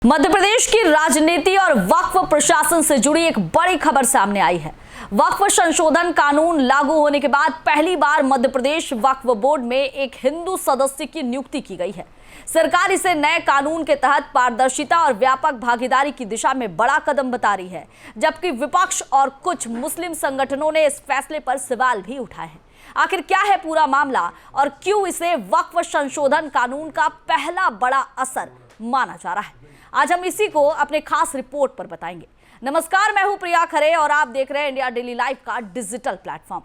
मध्य प्रदेश की राजनीति और वक्फ प्रशासन से जुड़ी एक बड़ी खबर सामने आई है। वक्फ संशोधन कानून लागू होने के बाद पहली बार मध्य प्रदेश वक्फ बोर्ड में एक हिंदू सदस्य की नियुक्ति की गई है। सरकार इसे नए कानून के तहत पारदर्शिता और व्यापक भागीदारी की दिशा में बड़ा कदम बता रही है, जबकि विपक्ष और कुछ मुस्लिम संगठनों ने इस फैसले पर सवाल भी उठाए हैं। आखिर क्या है पूरा मामला और क्यों इसे वक्फ संशोधन कानून का पहला बड़ा असर माना जा रहा है, आज हम इसी को अपने खास रिपोर्ट पर बताएंगे। नमस्कार, मैं हूं प्रिया खरे और आप देख रहे हैं इंडिया डेली लाइव का डिजिटल प्लेटफॉर्म।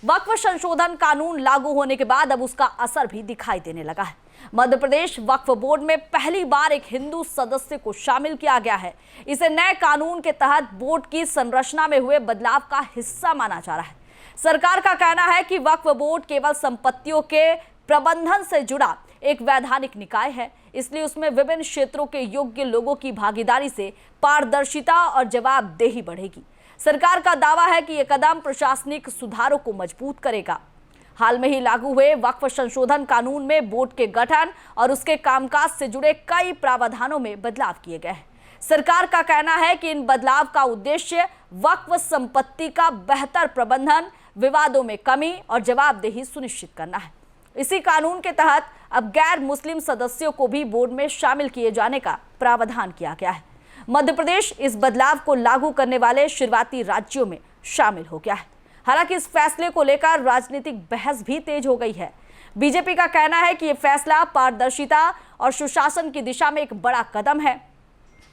वक्फ संशोधन कानून लागू होने के बाद अब उसका असर भी दिखाई देने लगा है। मध्य प्रदेश वक्फ बोर्ड में पहली बार एक हिंदू सदस्य को शामिल किया गया है। इसे नए कानून के तहत बोर्ड की संरचना में हुए बदलाव का हिस्सा माना जा रहा है। सरकार का कहना है कि वक्फ बोर्ड केवल संपत्तियों के प्रबंधन से जुड़ा एक वैधानिक निकाय है, इसलिए उसमें विभिन्न क्षेत्रों के योग्य लोगों की भागीदारी से पारदर्शिता और जवाबदेही बढ़ेगी। सरकार का दावा है कि यह कदम प्रशासनिक सुधारों को मजबूत करेगा। हाल में ही लागू हुए वक्फ संशोधन कानून में बोर्ड के गठन और उसके कामकाज से जुड़े कई प्रावधानों में बदलाव किए गए हैं। सरकार का कहना है कि इन बदलाव का उद्देश्य वक्फ संपत्ति का बेहतर प्रबंधन, विवादों में कमी और जवाबदेही सुनिश्चित करना है। इसी कानून के तहत अब गैर मुस्लिम सदस्यों को भी बोर्ड में शामिल किए जाने का प्रावधान किया गया है। मध्य प्रदेश इस बदलाव को लागू करने वाले शुरुआती राज्यों में शामिल हो गया है। हालांकि इस फैसले को लेकर राजनीतिक बहस भी तेज हो गई है। बीजेपी का कहना है कि यह फैसला पारदर्शिता और सुशासन की दिशा में एक बड़ा कदम है।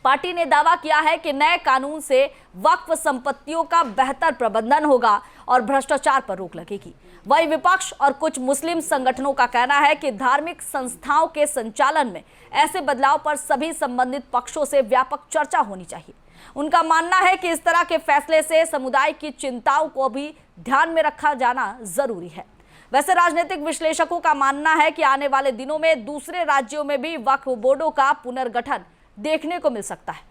पार्टी ने दावा किया है कि नए कानून से वक्फ संपत्तियों का बेहतर प्रबंधन होगा और भ्रष्टाचार पर रोक लगेगी। वहीं विपक्ष और कुछ मुस्लिम संगठनों का कहना है कि धार्मिक संस्थाओं के संचालन में ऐसे बदलाव पर सभी संबंधित पक्षों से व्यापक चर्चा होनी चाहिए। उनका मानना है कि इस तरह के फैसले से समुदाय की चिंताओं को भी ध्यान में रखा जाना जरूरी है। वैसे राजनीतिक विश्लेषकों का मानना है कि आने वाले दिनों में दूसरे राज्यों में भी वक्फ बोर्डों का पुनर्गठन देखने को मिल सकता है।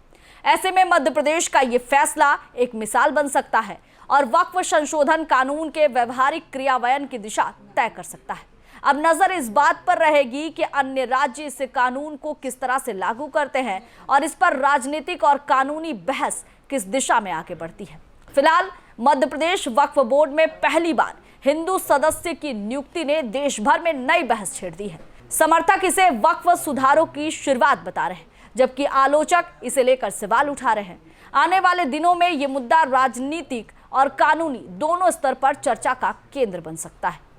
ऐसे में मध्य प्रदेश का ये फैसला एक मिसाल बन सकता है और वक्फ संशोधन कानून के व्यवहारिक क्रियान्वयन की दिशा तय कर सकता है। अब नजर इस बात पर रहेगी कि अन्य राज्य इस कानून को किस तरह से लागू करते हैं और इस पर राजनीतिक और कानूनी बहस किस दिशा में आगे बढ़ती है। फिलहाल मध्य प्रदेश वक्फ बोर्ड में पहली बार हिंदू सदस्य की नियुक्ति ने देश भर में नई बहस छेड़ दी है। समर्थक इसे वक्फ सुधारों की शुरुआत बता रहे हैं, जबकि आलोचक इसे लेकर सवाल उठा रहे हैं। आने वाले दिनों में यह मुद्दा राजनीतिक और कानूनी दोनों स्तर पर चर्चा का केंद्र बन सकता है।